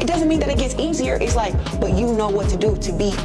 It doesn't mean that it gets easier. It's like, but you know what to do to beat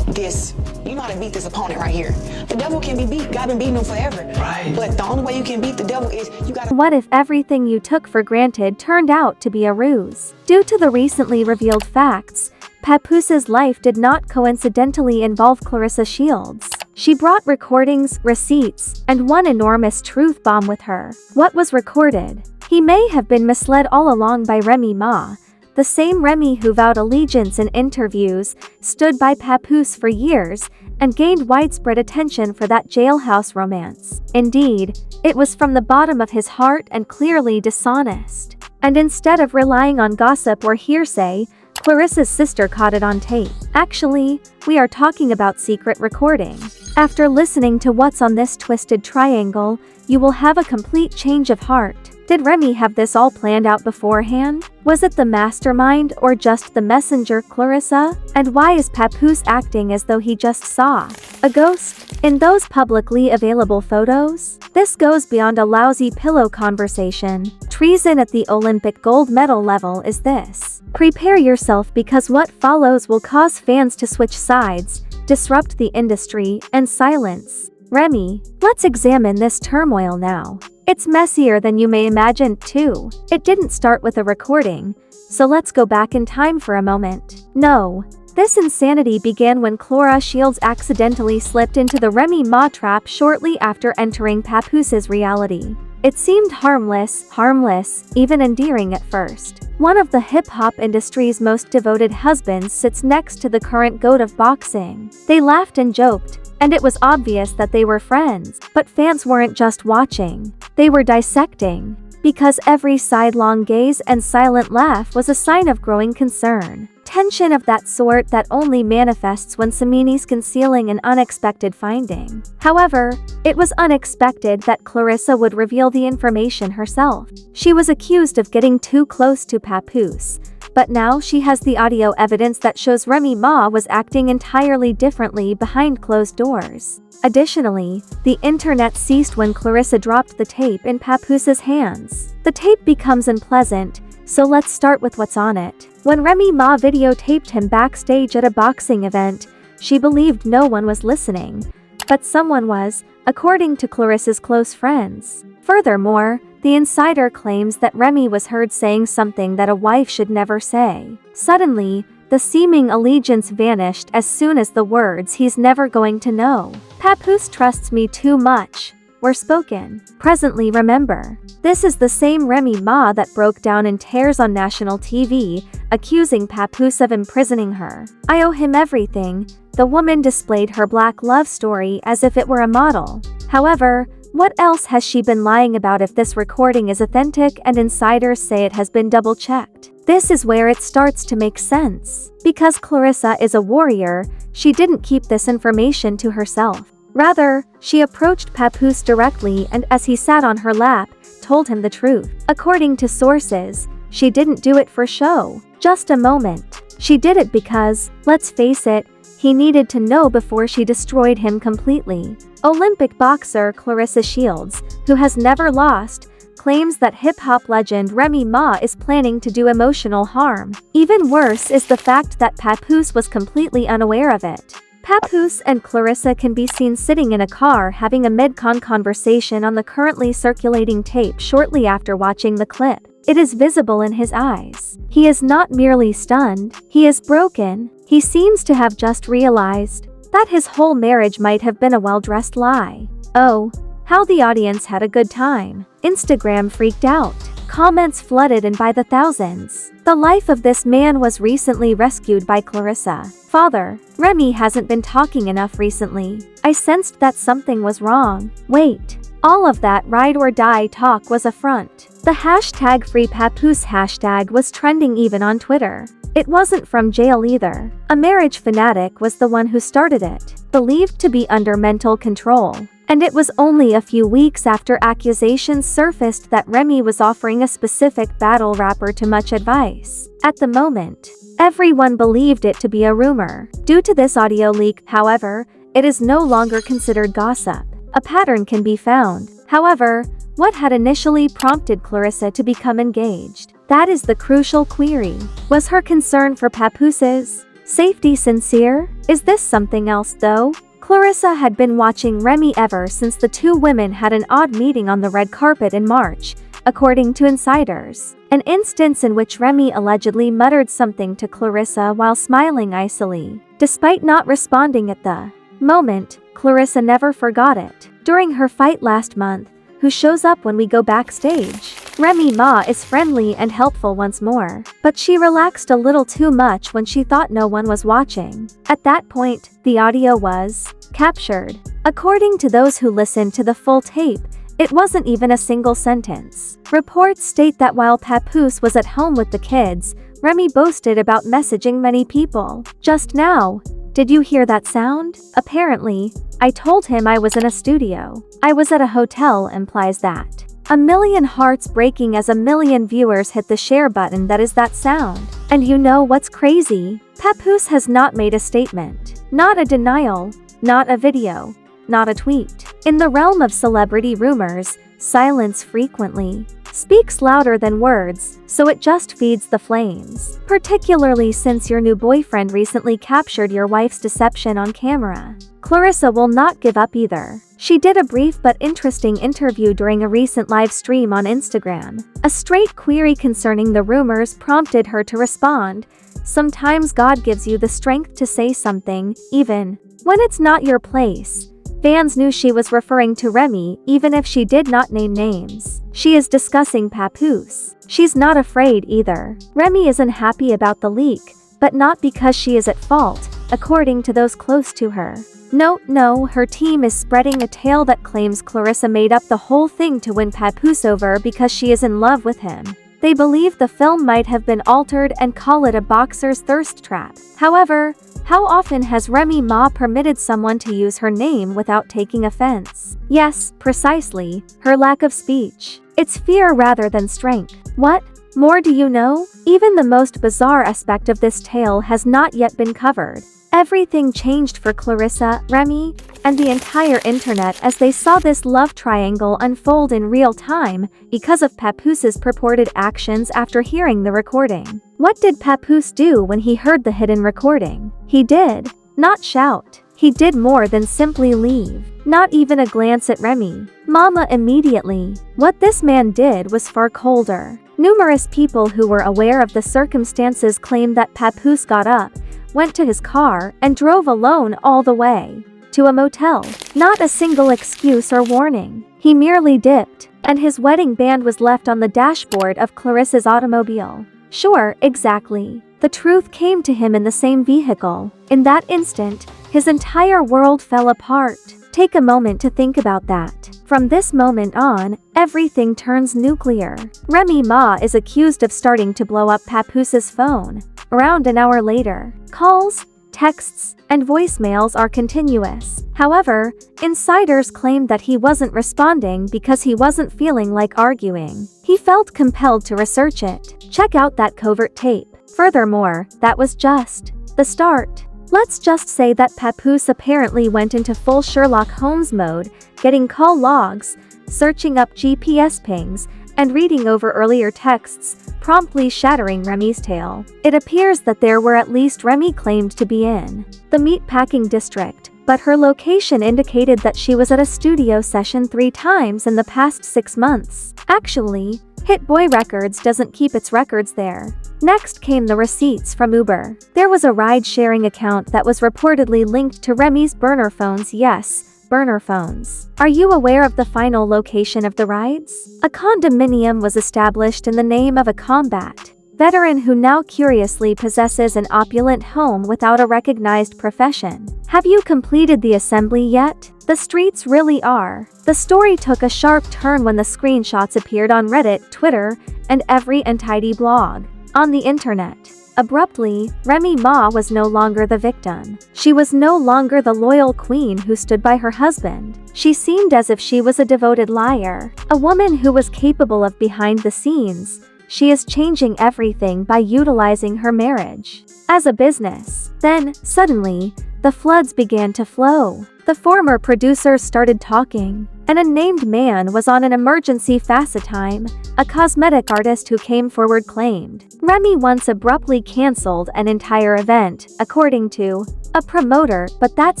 this. You know how to beat this opponent right here. The devil can be beat. God been beating him forever. Right. But the only way you can beat the devil is you gotta. What if everything you took for granted turned out to be a ruse? Due to the recently revealed facts, Papoose's life did not coincidentally involve Claressa Shields. She brought recordings, receipts, and one enormous truth bomb with her. What was recorded? He may have been misled all along by Remy Ma, the same Remy who vowed allegiance in interviews, stood by Papoose for years, and gained widespread attention for that jailhouse romance. Indeed, it was from the bottom of his heart and clearly dishonest. And instead of relying on gossip or hearsay, Clarissa's sister caught it on tape. Actually, we are talking about secret recording. After listening to what's on this twisted triangle, you will have a complete change of heart. Did Remy have this all planned out beforehand? Was it the mastermind or just the messenger, Clarissa? And why is Papoose acting as though he just saw a ghost in those publicly available photos? This goes beyond a lousy pillow conversation. Treason at the Olympic gold medal level is this. Prepare yourself because what follows will cause fans to switch sides, disrupt the industry, and silence Remy. Let's examine this turmoil now. It's messier than you may imagine, too. It didn't start with a recording, so let's go back in time for a moment. No, this insanity began when Claressa Shields accidentally slipped into the Remy Ma trap shortly after entering Papoose's reality. It seemed harmless, even endearing at first. One of the hip-hop industry's most devoted husbands sits next to the current GOAT of boxing. They laughed and joked, and it was obvious that they were friends. But fans weren't just watching. They were dissecting. Because every sidelong gaze and silent laugh was a sign of growing concern. Tension of that sort that only manifests when somebody's concealing an unexpected finding. However, it was unexpected that Clarissa would reveal the information herself. She was accused of getting too close to Papoose, but now she has the audio evidence that shows Remy Ma was acting entirely differently behind closed doors. Additionally, the internet ceased when Clarissa dropped the tape in Papoose's hands. The tape becomes unpleasant, so let's start with what's on it. When Remy Ma videotaped him backstage at a boxing event, she believed no one was listening. But someone was, according to Clarissa's close friends. Furthermore, the insider claims that Remy was heard saying something that a wife should never say. Suddenly, the seeming allegiance vanished as soon as the words "he's never going to know. Papoose trusts me too much" were spoken. Presently, remember, this is the same Remy Ma that broke down in tears on national TV, accusing Papoose of imprisoning her. "I owe him everything." The woman displayed her black love story as if it were a model. However, what else has she been lying about if this recording is authentic and insiders say it has been double-checked? This is where it starts to make sense. Because Clarissa is a warrior, she didn't keep this information to herself. Rather, she approached Papoose directly and as he sat on her lap, told him the truth. According to sources, she didn't do it for show. Just a moment. She did it because, let's face it, he needed to know before she destroyed him completely. Olympic boxer Claressa Shields, who has never lost, claims that hip-hop legend Remy Ma is planning to do emotional harm. Even worse is the fact that Papoose was completely unaware of it. Papoose and Clarissa can be seen sitting in a car having a mid-con conversation on the currently circulating tape shortly after watching the clip. It is visible in his eyes. He is not merely stunned, he is broken. He seems to have just realized that his whole marriage might have been a well-dressed lie. Oh, how the audience had a good time. Instagram freaked out. Comments flooded in by the thousands. The life of this man was recently rescued by Clarissa. Father, Remy hasn't been talking enough recently. I sensed that something was wrong. Wait. All of that ride or die talk was a front. The hashtag #FreePapoose hashtag was trending even on Twitter. It wasn't from jail either. A marriage fanatic was the one who started it, believed to be under mental control. And it was only a few weeks after accusations surfaced that Remy was offering a specific battle rapper too much advice. At the moment, everyone believed it to be a rumor. Due to this audio leak, however, it is no longer considered gossip. A pattern can be found. However, what had initially prompted Clarissa to become engaged? That is the crucial query. Was her concern for Papoose's safety sincere? Is this something else though? Clarissa had been watching Remy ever since the two women had an odd meeting on the red carpet in March, according to insiders. An instance in which Remy allegedly muttered something to Clarissa while smiling icily. Despite not responding at the moment, Clarissa never forgot it. During her fight last month, who shows up when we go backstage? Remy Ma is friendly and helpful once more, but she relaxed a little too much when she thought no one was watching. At that point, the audio was captured. According to those who listened to the full tape, it wasn't even a single sentence. Reports state that while Papoose was at home with the kids, Remy boasted about messaging many people. Just now, did you hear that sound? Apparently, I told him I was in a studio. I was at a hotel implies that. A million hearts breaking as a million viewers hit the share button. That is that sound. And you know what's crazy? Papoose has not made a statement. Not a denial. Not a video. Not a tweet. In the realm of celebrity rumors, silence frequently speaks louder than words, so it just feeds the flames. Particularly since your new boyfriend recently captured your wife's deception on camera. Clarissa will not give up either. She did a brief but interesting interview during a recent live stream on Instagram. A straight query concerning the rumors prompted her to respond. Sometimes God gives you the strength to say something, even when it's not your place. Fans knew she was referring to Remy, even if she did not name names. She is discussing Papoose. She's not afraid either. Remy isn't happy about the leak, but not because she is at fault, according to those close to her. No, her team is spreading a tale that claims Clarissa made up the whole thing to win Papoose over because she is in love with him. They believe the film might have been altered and call it a boxer's thirst trap. However, how often has Remy Ma permitted someone to use her name without taking offense? Yes, precisely, her lack of speech. It's fear rather than strength. What more do you know? Even the most bizarre aspect of this tale has not yet been covered. Everything changed for Clarissa, Remy, and the entire internet as they saw this love triangle unfold in real time because of Papoose's purported actions after hearing the recording. What did Papoose do when he heard the hidden recording? He did not shout. He did more than simply leave. Not even a glance at Remy Mama immediately. What this man did was far colder. Numerous people who were aware of the circumstances claim that Papoose got up, went to his car, and drove alone all the way to a motel. Not a single excuse or warning. He merely dipped, and his wedding band was left on the dashboard of Clarissa's automobile. Sure, exactly. The truth came to him in the same vehicle. In that instant, his entire world fell apart. Take a moment to think about that. From this moment on, everything turns nuclear. Remy Ma is accused of starting to blow up Papoose's phone. Around an hour later, calls, texts, and voicemails are continuous. However, insiders claim that he wasn't responding because he wasn't feeling like arguing. He felt compelled to research it. Check out that covert tape. Furthermore, that was just the start. Let's just say that Papoose apparently went into full Sherlock Holmes mode, getting call logs, searching up GPS pings, and reading over earlier texts, promptly shattering Remy's tale. It appears that there were at least Remy claimed to be in the meatpacking district, but her location indicated that she was at a studio session 3 times in the past 6 months. Actually, Hit Boy Records doesn't keep its records there. Next came the receipts from Uber. There was a ride-sharing account that was reportedly linked to Remy's burner phones. Yes, burner phones. Are you aware of the final location of the rides? A condominium was established in the name of a combat veteran who now curiously possesses an opulent home without a recognized profession. Have you completed the assembly yet? The streets really are. The story took a sharp turn when the screenshots appeared on Reddit, Twitter, and every untidy blog on the internet. Abruptly, Remy Ma was no longer the victim. She was no longer the loyal queen who stood by her husband. She seemed as if she was a devoted liar, a woman who was capable of behind the scenes. She is changing everything by utilizing her marriage as a business. Then, suddenly, the floods began to flow. The former producers started talking. An unnamed man was on an emergency fast time, a cosmetic artist who came forward claimed. Remy once abruptly cancelled an entire event, according to a promoter, but that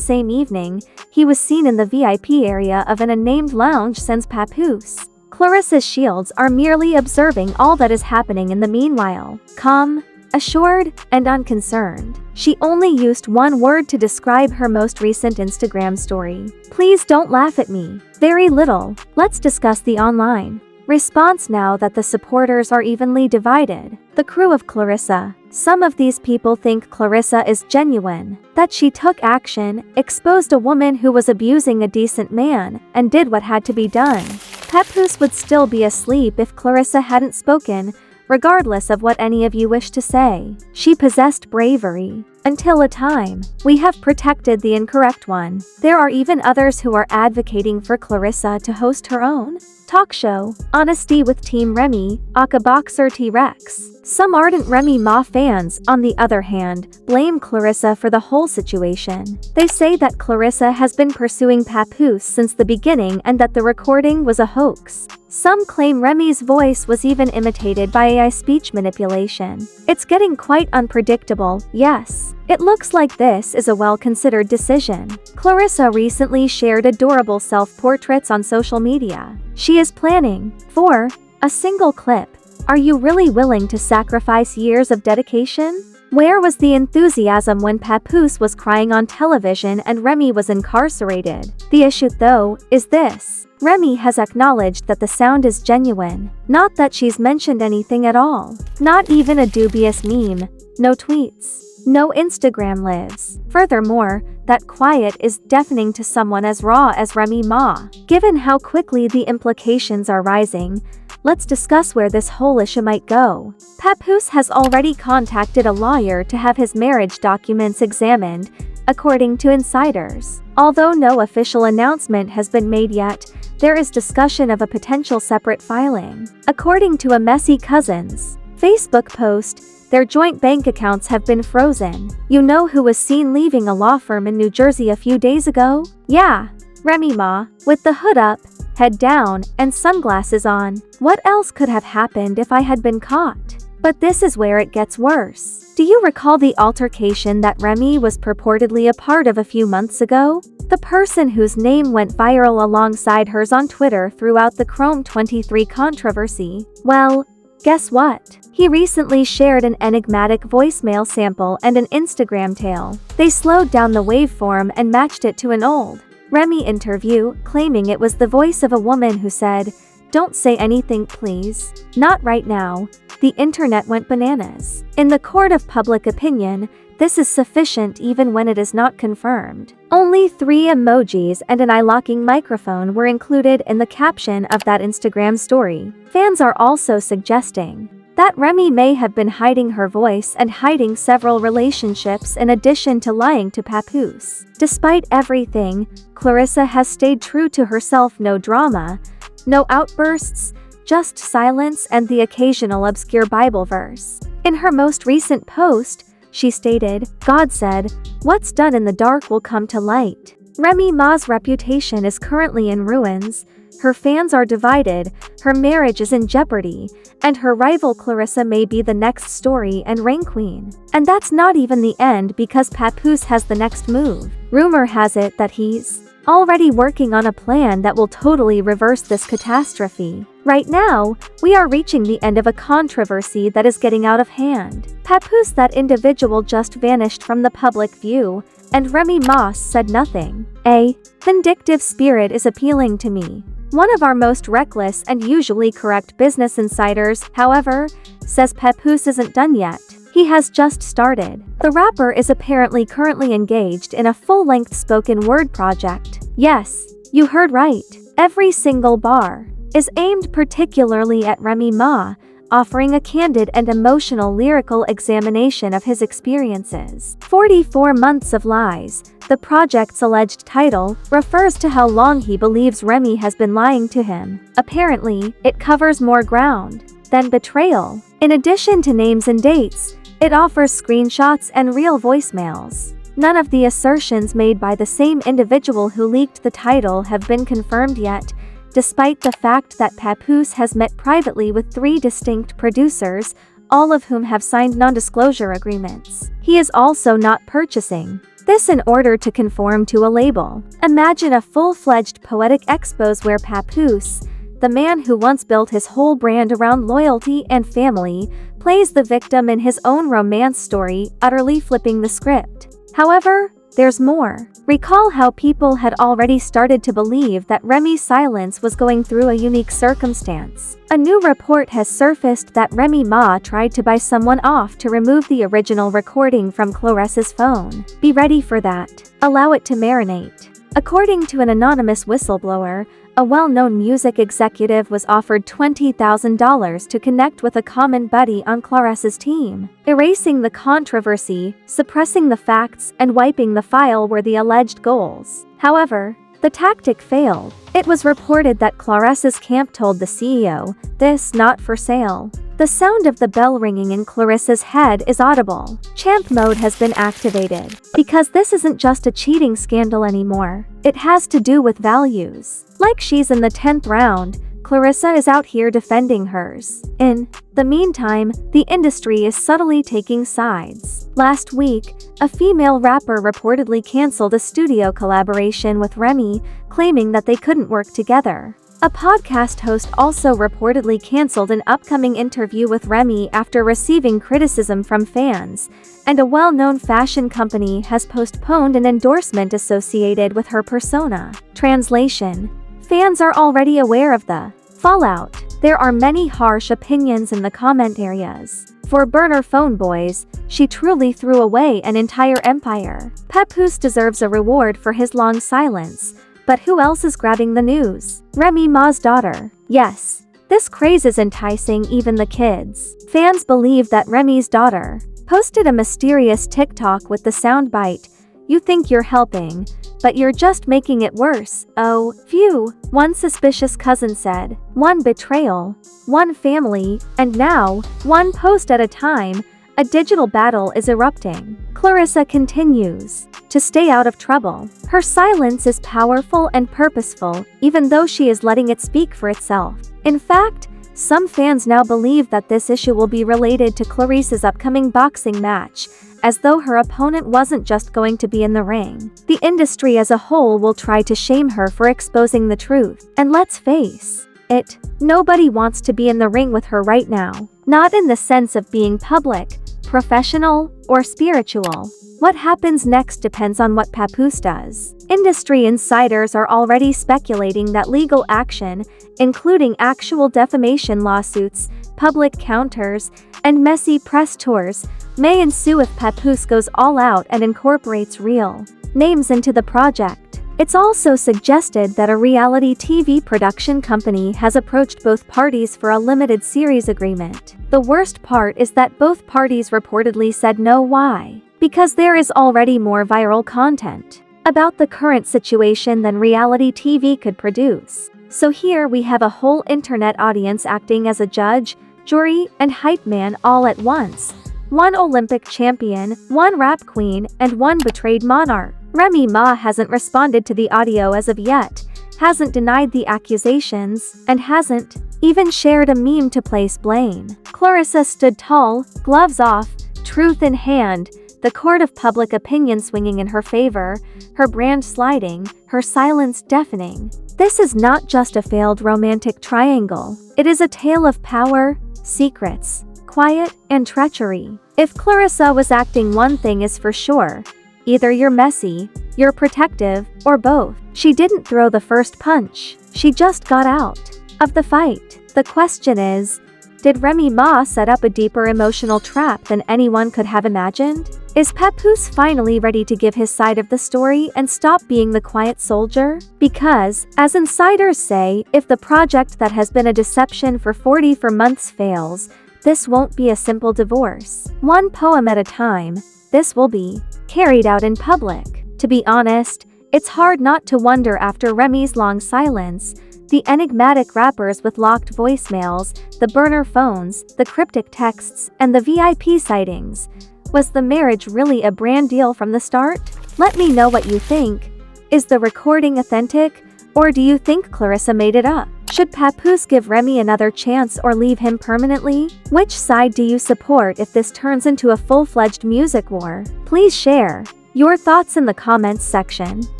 same evening, he was seen in the VIP area of an unnamed lounge since Papoose. Clarissa Shields are merely observing all that is happening in the meanwhile. Calm, assured, and unconcerned. She only used one word to describe her most recent Instagram story. Please don't laugh at me. Very little. Let's discuss the online response now that the supporters are evenly divided. The crew of Clarissa. Some of these people think Clarissa is genuine, that she took action, exposed a woman who was abusing a decent man, and did what had to be done. Papoose would still be asleep if Clarissa hadn't spoken, regardless of what any of you wish to say. She possessed bravery. Until a time, we have protected the incorrect one. There are even others who are advocating for Clarissa to host her own talk show. Honesty with Team Remy, aka Boxer T-Rex. Some ardent Remy Ma fans, on the other hand, blame Clarissa for the whole situation. They say that Clarissa has been pursuing Papoose since the beginning and that the recording was a hoax. Some claim Remy's voice was even imitated by AI speech manipulation. It's getting quite unpredictable, yes. It looks like this is a well-considered decision. Clarissa recently shared adorable self-portraits on social media. She is planning for a single clip. Are you really willing to sacrifice years of dedication? Where was the enthusiasm when Papoose was crying on television and Remy was incarcerated? The issue, though, is this. Remy has acknowledged that the sound is genuine, not that she's mentioned anything at all. Not even a dubious meme, no tweets, no Instagram lives. Furthermore, that quiet is deafening to someone as raw as Remy Ma. Given how quickly the implications are rising, let's discuss where this whole issue might go. Papoose has already contacted a lawyer to have his marriage documents examined, according to insiders. Although no official announcement has been made yet, there is discussion of a potential separate filing. According to a Messy Cousins Facebook post, their joint bank accounts have been frozen. You know who was seen leaving a law firm in New Jersey a few days ago? Yeah, Remy Ma, with the hood up, head down, and sunglasses on. What else could have happened if I had been caught? But this is where it gets worse. Do you recall the altercation that Remy was purportedly a part of a few months ago? The person whose name went viral alongside hers on Twitter throughout the Chrome 23 controversy. Well, guess what? He recently shared an enigmatic voicemail sample and an Instagram tale. They slowed down the waveform and matched it to an old Remy interview, claiming it was the voice of a woman who said, "Don't say anything please. Not right now." The internet went bananas. In the court of public opinion, this is sufficient even when it is not confirmed. Only 3 emojis and an eye-locking microphone were included in the caption of that Instagram story. Fans are also suggesting that Remy may have been hiding her voice and hiding several relationships in addition to lying to Papoose. Despite everything, Clarissa has stayed true to herself. No drama, no outbursts, just silence and the occasional obscure Bible verse. In her most recent post, she stated, "God said, what's done in the dark will come to light." Remy Ma's reputation is currently in ruins, her fans are divided, her marriage is in jeopardy, and her rival Clarissa may be the next story and reign queen. And that's not even the end, because Papoose has the next move. Rumor has it that he's already working on a plan that will totally reverse this catastrophe. Right now, we are reaching the end of a controversy that is getting out of hand. Papoose, that individual, just vanished from the public view, and Remy Ma said nothing. A vindictive spirit is appealing to me. One of our most reckless and usually correct business insiders, however, says Papoose isn't done yet. He has just started. The rapper is apparently currently engaged in a full-length spoken word project. Yes, you heard right. Every single bar is aimed particularly at Remy Ma, offering a candid and emotional lyrical examination of his experiences. 44 Months of Lies, the project's alleged title, refers to how long he believes Remy has been lying to him. Apparently, it covers more ground than betrayal. In addition to names and dates, it offers screenshots and real voicemails. None of the assertions made by the same individual who leaked the title have been confirmed yet, despite the fact that Papoose has met privately with 3 distinct producers, all of whom have signed non-disclosure agreements. He is also not purchasing this in order to conform to a label. Imagine a full-fledged poetic expose where Papoose, the man who once built his whole brand around loyalty and family, plays the victim in his own romance story, utterly flipping the script. However, there's more. Recall how people had already started to believe that Remy's silence was going through a unique circumstance. A new report has surfaced that Remy Ma tried to buy someone off to remove the original recording from Claressa's phone. Be ready for that. Allow it to marinate. According to an anonymous whistleblower, a well-known music executive was offered $20,000 to connect with a common buddy on Claressa's team. Erasing the controversy, suppressing the facts, and wiping the file were the alleged goals. However, the tactic failed. It was reported that Claressa's camp told the CEO, "This not for sale." The sound of the bell ringing in Clarissa's head is audible. Champ mode has been activated. Because this isn't just a cheating scandal anymore. It has to do with values. Like she's in the 10th round, Clarissa is out here defending hers. In the meantime, the industry is subtly taking sides. Last week, a female rapper reportedly canceled a studio collaboration with Remy, claiming that they couldn't work together. A podcast host also reportedly canceled an upcoming interview with Remy after receiving criticism from fans, and a well-known fashion company has postponed an endorsement associated with her persona. Translation: fans are already aware of the fallout. There are many harsh opinions in the comment areas. For burner phone boys, she truly threw away an entire empire. Papoose deserves a reward for his long silence. But who else is grabbing the news? Remy Ma's daughter. Yes, this craze is enticing even the kids. Fans believe that Remy's daughter posted a mysterious TikTok with the soundbite, "You think you're helping, but you're just making it worse. Oh, phew," one suspicious cousin said. One betrayal, one family, and now, one post at a time, a digital battle is erupting. Clarissa continues to stay out of trouble. Her silence is powerful and purposeful, even though she is letting it speak for itself. In fact, some fans now believe that this issue will be related to Clarissa's upcoming boxing match, as though her opponent wasn't just going to be in the ring. The industry as a whole will try to shame her for exposing the truth. And let's face it, nobody wants to be in the ring with her right now. Not in the sense of being public, professional, or spiritual. What happens next depends on what Papoose does. Industry insiders are already speculating that legal action, including actual defamation lawsuits, public counters, and messy press tours, may ensue if Papoose goes all out and incorporates real names into the project. It's also suggested that a reality TV production company has approached both parties for a limited series agreement. The worst part is that both parties reportedly said no. Why? Because there is already more viral content about the current situation than reality TV could produce. So here we have a whole internet audience acting as a judge, jury, and hype man all at once. One Olympic champion, one rap queen, and one betrayed monarch. Remy Ma hasn't responded to the audio as of yet, hasn't denied the accusations, and hasn't even shared a meme to place blame. Clarissa stood tall, gloves off, truth in hand, the court of public opinion swinging in her favor, her brand sliding, her silence deafening. This is not just a failed romantic triangle. It is a tale of power, secrets, quiet, and treachery. If Clarissa was acting, one thing is for sure. Either you're messy, you're protective, or both. She didn't throw the first punch. She just got out of the fight. The question is, did Remy Ma set up a deeper emotional trap than anyone could have imagined? Is Papoose finally ready to give his side of the story and stop being the quiet soldier? Because, as insiders say, if the project that has been a deception for 44 months fails, this won't be a simple divorce. One poem at a time, this will be carried out in public. To be honest, it's hard not to wonder after Remy's long silence, the enigmatic rappers with locked voicemails, the burner phones, the cryptic texts, and the VIP sightings. Was the marriage really a brand deal from the start? Let me know what you think. Is the recording authentic, Or do you think Clarissa made it up? Should Papoose give Remy another chance or leave him permanently? Which side do you support if this turns into a full-fledged music war? Please share your thoughts in the comments section.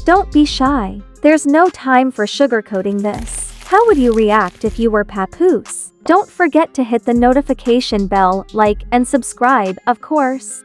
Don't be shy. There's no time for sugarcoating this. How would you react if you were Papoose? Don't forget to hit the notification bell, like, and subscribe, of course.